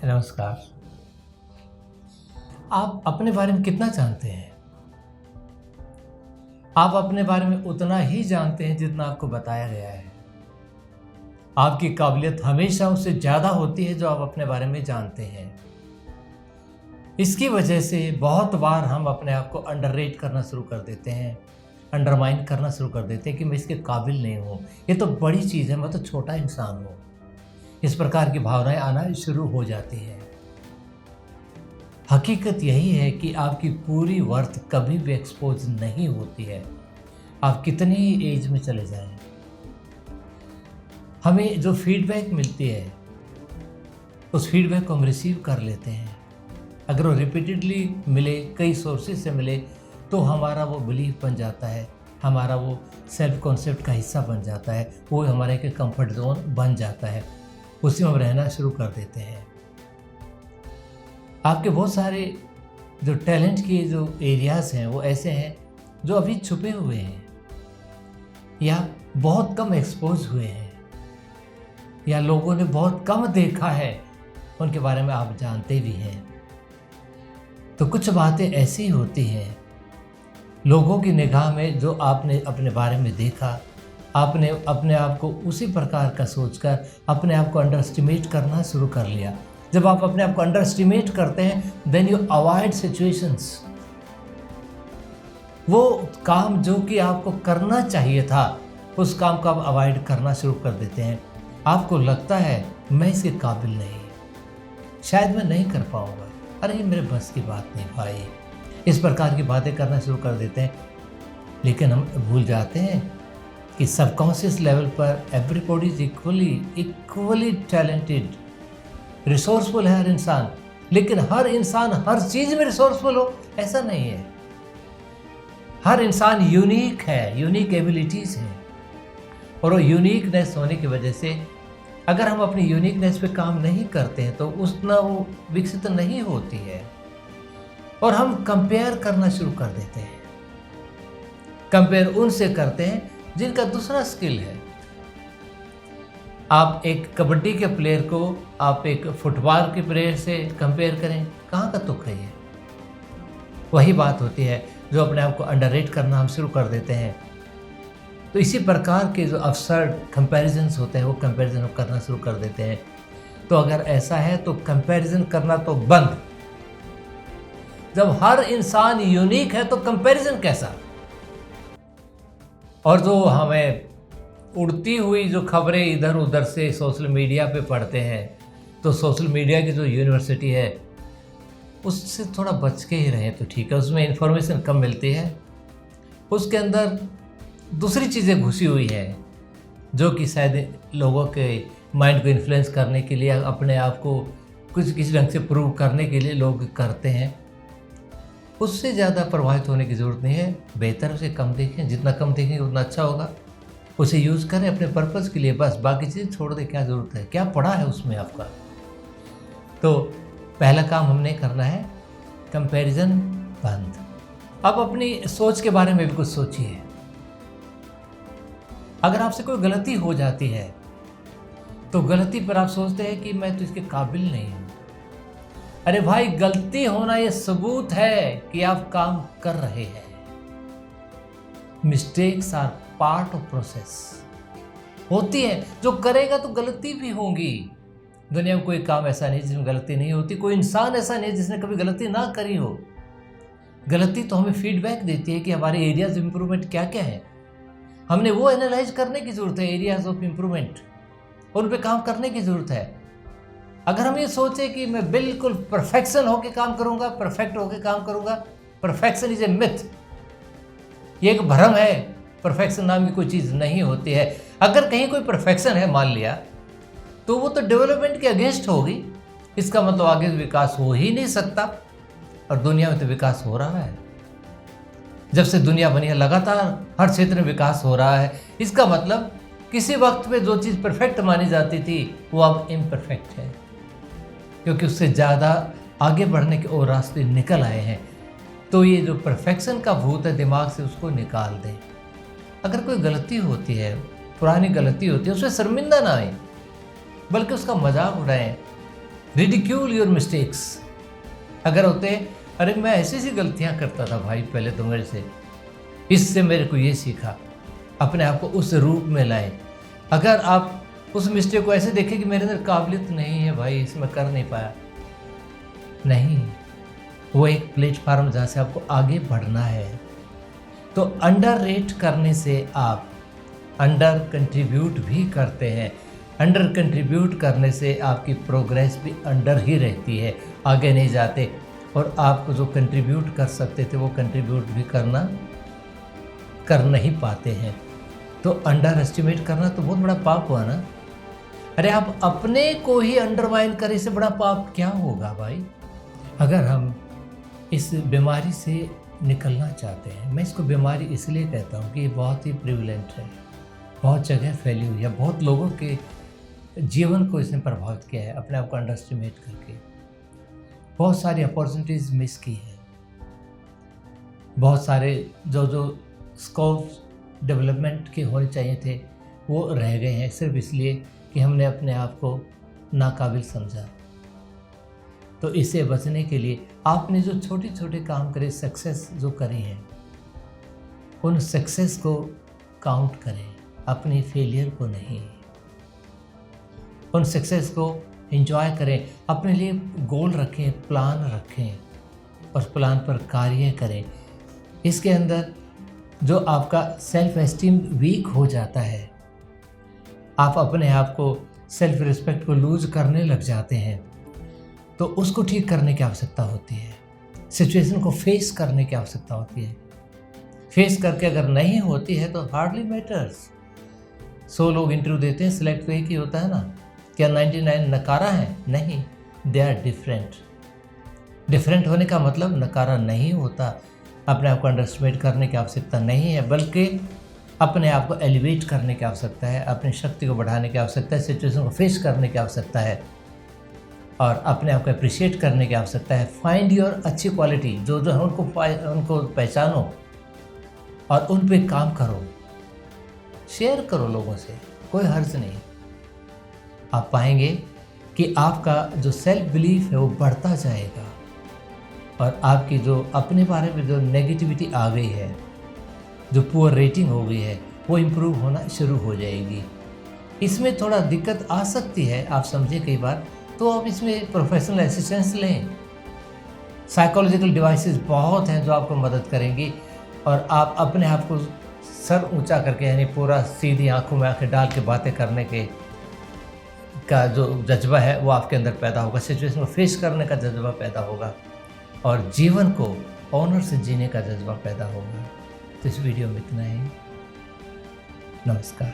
नमस्कार। आप अपने बारे में कितना जानते हैं? आप अपने बारे में उतना ही जानते हैं जितना आपको बताया गया है। आपकी काबिलियत हमेशा उससे ज़्यादा होती है जो आप अपने बारे में जानते हैं। इसकी वजह से बहुत बार हम अपने आप को अंडररेट करना शुरू कर देते हैं, अंडरमाइन करना शुरू कर देते हैं कि मैं इसके काबिल नहीं हूँ, ये तो बड़ी चीज़ है, मैं तो छोटा इंसान हूँ। इस प्रकार की भावनाएं आना शुरू हो जाती हैं। हकीकत यही है कि आपकी पूरी वर्थ कभी भी एक्सपोज नहीं होती है, आप कितनी ही एज में चले जाएं। हमें जो फीडबैक मिलती है उस फीडबैक को हम रिसीव कर लेते हैं। अगर वो रिपीटेडली मिले, कई सोर्सेज से मिले, तो हमारा वो बिलीफ बन जाता है, हमारा वो सेल्फ कॉन्सेप्ट का हिस्सा बन जाता है, वो हमारे एक कंफर्ट जोन बन जाता है, उसी में हम रहना शुरू कर देते हैं। आपके बहुत सारे जो टैलेंट के जो एरियाज़ हैं वो ऐसे हैं जो अभी छुपे हुए हैं या बहुत कम एक्सपोज हुए हैं या लोगों ने बहुत कम देखा है, उनके बारे में आप जानते भी हैं। तो कुछ बातें ऐसी होती हैं लोगों की निगाह में, जो आपने अपने बारे में देखा, आपने अपने आप को उसी प्रकार का सोचकर अपने आप को अंडर एस्टिमेट करना शुरू कर लिया। जब आप अपने आप को अंडर एस्टिमेट करते हैं देन यू अवॉइड सिचुएशंस। वो काम जो कि आपको करना चाहिए था उस काम को आप अवॉइड करना शुरू कर देते हैं। आपको लगता है मैं इसके काबिल नहीं, शायद मैं नहीं कर पाऊंगा, अरे ये मेरे बस की बात नहीं भाई, इस प्रकार की बातें करना शुरू कर देते हैं। लेकिन हम भूल जाते हैं कि सबकॉन्शियस लेवल पर everybody is equally talented, resourceful है हर इंसान। लेकिन हर इंसान हर चीज़ में रिसोर्सफुल हो ऐसा नहीं है। हर इंसान यूनिक है, यूनिक एबिलिटीज़ हैं, और वो यूनिकनेस होने की वजह से अगर हम अपनी यूनिकनेस पे काम नहीं करते हैं तो उतना वो विकसित नहीं होती है, और हम कंपेयर करना शुरू कर देते हैं। कंपेयर उनसे करते हैं जिनका दूसरा स्किल है। आप एक कबड्डी के प्लेयर को आप एक फुटबॉल के प्लेयर से कंपेयर करें, कहाँ का तुक है ये? वही बात होती है जो अपने आप को अंडररेट करना हम शुरू कर देते हैं। तो इसी प्रकार के जो अब्सर्ड कंपैरिजन्स होते हैं वो कंपैरिजन करना शुरू कर देते हैं। तो अगर ऐसा है तो कंपैरिजन करना तो बंद। जब हर इंसान यूनिक है तो कंपैरिजन कैसा? और जो हमें उड़ती हुई जो खबरें इधर उधर से सोशल मीडिया पे पढ़ते हैं, तो सोशल मीडिया की जो यूनिवर्सिटी है उससे थोड़ा बच के ही रहें तो ठीक है। उसमें इन्फॉर्मेशन कम मिलती है, उसके अंदर दूसरी चीज़ें घुसी हुई है जो कि शायद लोगों के माइंड को इन्फ्लुएंस करने के लिए, अपने आप को कुछ किसी ढंग से प्रूव करने के लिए लोग करते हैं। उससे ज़्यादा प्रभावित होने की ज़रूरत नहीं है। बेहतर उसे कम देखें, जितना कम देखेंगे उतना अच्छा होगा। उसे यूज़ करें अपने पर्पज़ के लिए, बस बाकी चीज़ छोड़ दें। क्या ज़रूरत है, क्या पड़ा है उसमें आपका? तो पहला काम हमने करना है कंपैरिजन बंद। अब अपनी सोच के बारे में भी कुछ सोचिए। अगर आपसे कोई गलती हो जाती है तो गलती पर आप सोचते हैं कि मैं तो इसके काबिल नहीं हूँ। अरे भाई, गलती होना ये सबूत है कि आप काम कर रहे हैं। Mistakes are part of process. होती है, जो करेगा तो गलती भी होगी। दुनिया में कोई काम ऐसा नहीं जिसमें गलती नहीं होती, कोई इंसान ऐसा नहीं जिसने कभी गलती ना करी हो। गलती तो हमें फीडबैक देती है कि हमारे एरियाज ऑफ इम्प्रूवमेंट क्या क्या है। हमने वो एनालाइज करने की ज़रूरत है, एरियाज ऑफ इम्प्रूवमेंट, उन पे काम करने की ज़रूरत है। अगर हम ये सोचें कि मैं बिल्कुल परफेक्शन होके काम करूंगा, परफेक्ट होके काम करूंगा, परफेक्शन इज ए मिथ, ये एक भ्रम है। परफेक्शन नाम की कोई चीज़ नहीं होती है। अगर कहीं कोई परफेक्शन है मान लिया तो वो तो डेवलपमेंट के अगेंस्ट होगी। इसका मतलब आगे विकास हो ही नहीं सकता, और दुनिया में तो विकास हो रहा है। जब से दुनिया बनी है लगातार हर क्षेत्र में विकास हो रहा है। इसका मतलब किसी वक्त पे जो चीज़ परफेक्ट मानी जाती थी वो अब इम्परफेक्ट है, क्योंकि उससे ज़्यादा आगे बढ़ने के और रास्ते निकल आए हैं। तो ये जो परफेक्शन का भूत है दिमाग से, उसको निकाल दें। अगर कोई गलती होती है, पुरानी गलती होती है, उसमें शर्मिंदा ना आए, बल्कि उसका मजाक उड़ाएं रिडिक्यूल योर मिस्टेक्स। अगर होते अरे मैं ऐसी सी गलतियां करता था भाई पहले तो मेरे से, इससे मेरे को ये सीखा, अपने आप को उस रूप में लाए। अगर आप उस मिस्टेक को ऐसे देखें कि मेरे अंदर काबिलियत नहीं है भाई, इसमें कर नहीं पाया, नहीं, वो एक प्लेटफार्म जहाँ से आपको आगे बढ़ना है। तो अंडर रेट करने से आप अंडर कंट्रीब्यूट भी करते हैं। अंडर कंट्रीब्यूट करने से आपकी प्रोग्रेस भी अंडर ही रहती है, आगे नहीं जाते। और आप जो कंट्रीब्यूट कर सकते थे वो कंट्रीब्यूट भी कर नहीं पाते हैं। तो अंडर एस्टिमेट करना तो बहुत बड़ा पाप हुआ ना। अरे आप अपने को ही अंडरमाइन करें, इससे बड़ा पाप क्या होगा भाई। अगर हम इस बीमारी से निकलना चाहते हैं, मैं इसको बीमारी इसलिए कहता हूँ कि ये बहुत ही प्रिविलेंट है, बहुत जगह फैली हुई है, बहुत लोगों के जीवन को इसने प्रभावित किया है अपने आप को अंडर एस्टिमेट करके। बहुत सारी अपॉर्चुनिटीज़ मिस की है, बहुत सारे जो स्कोप्स डेवलपमेंट के होने चाहिए थे वो रह गए हैं, सिर्फ इसलिए कि हमने अपने आप को नाकाबिल समझा। तो इससे बचने के लिए आपने जो छोटे छोटे काम करे, सक्सेस जो करी है, उन सक्सेस को काउंट करें, अपनी फेलियर को नहीं। उन सक्सेस को एंजॉय करें, अपने लिए गोल रखें, प्लान रखें, उस प्लान पर कार्य करें। इसके अंदर जो आपका सेल्फ एस्टीम वीक हो जाता है, आप अपने आप को, सेल्फ रिस्पेक्ट को लूज करने लग जाते हैं, तो उसको ठीक करने की आवश्यकता होती है। सिचुएशन को फेस करने की आवश्यकता होती है। फेस करके अगर नहीं होती है तो हार्डली मैटर्स। 100 लोग इंटरव्यू देते हैं, सिलेक्ट तो एक ही होता है ना। क्या 99 नकारा है? नहीं, दे आर डिफरेंट। डिफरेंट होने का मतलब नकारा नहीं होता। अपने आप को अंडरस्टिमेट करने की आवश्यकता नहीं है, बल्कि अपने आप को एलिवेट करने की आवश्यकता है, अपनी शक्ति को बढ़ाने की आवश्यकता है, सिचुएशन को फेस करने की आवश्यकता है और अपने आप को अप्रिशिएट करने की आवश्यकता है। फाइंड योर अच्छी क्वालिटी, जो है उनको पहचानो और उन पे काम करो, शेयर करो लोगों से, कोई हर्ज नहीं। आप पाएंगे कि आपका जो सेल्फ बिलीफ है वो बढ़ता जाएगा और आपकी जो अपने बारे में जो नेगेटिविटी आ गई है, जो पुअर रेटिंग हो गई है, वो इम्प्रूव होना शुरू हो जाएगी। इसमें थोड़ा दिक्कत आ सकती है, आप समझे कई बार, तो आप इसमें प्रोफेशनल असिस्टेंस लें। साइकोलॉजिकल डिवाइसेस बहुत हैं जो आपको मदद करेंगी और आप अपने आप को सर ऊंचा करके, यानी पूरा सीधी आंखों में आंखें डाल के बातें करने का जो जज्बा है वो आपके अंदर पैदा होगा। सिचुएशन को फेस करने का जज्बा पैदा होगा और जीवन को ऑनर से जीने का जज्बा पैदा होगा। तो इस वीडियो में इतना ही। नमस्कार।